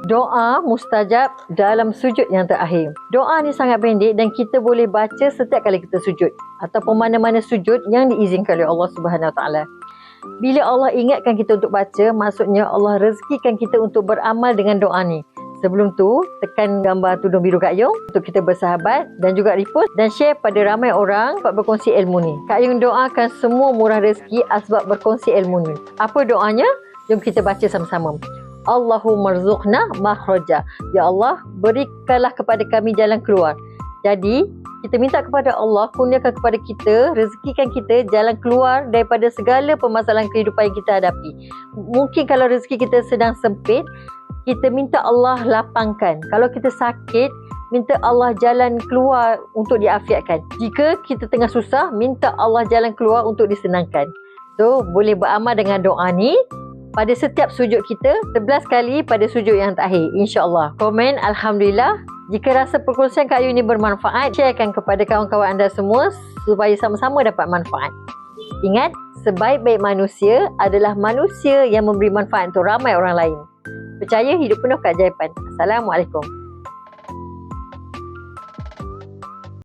Doa mustajab dalam sujud yang terakhir. Doa ni sangat pendek dan kita boleh baca setiap kali kita sujud ataupun mana-mana sujud yang diizinkan oleh Allah Subhanahu Wa Taala. Bila Allah ingatkan kita untuk baca, maksudnya Allah rezekikan kita untuk beramal dengan doa ni. Sebelum tu, tekan gambar tudung biru Kak Yung untuk kita bersahabat dan juga repost dan share pada ramai orang untuk berkongsi ilmu ni. Kak Yung doakan semua murah rezeki sebab berkongsi ilmu ni. Apa doanya? Jom kita baca sama-sama. Allahumma rzuqna makhraja. Ya Allah, berikanlah kepada kami jalan keluar. Jadi, kita minta kepada Allah, kurniakan kepada kita, rezekikan kita jalan keluar daripada segala permasalahan kehidupan yang kita hadapi. Mungkin kalau rezeki kita sedang sempit, kita minta Allah lapangkan. Kalau kita sakit, minta Allah jalan keluar untuk diafiatkan. Jika kita tengah susah, minta Allah jalan keluar untuk disenangkan. So, boleh beramal dengan doa ni pada setiap sujud kita, 11 kali pada sujud yang terakhir, insya-Allah. Komen Alhamdulillah. Jika rasa perkongsian Kak Yu ini bermanfaat, sharekan kepada kawan-kawan anda semua supaya sama-sama dapat manfaat. Ingat, sebaik-baik manusia adalah manusia yang memberi manfaat untuk ramai orang lain. Percaya hidup penuh keajaiban. Assalamualaikum.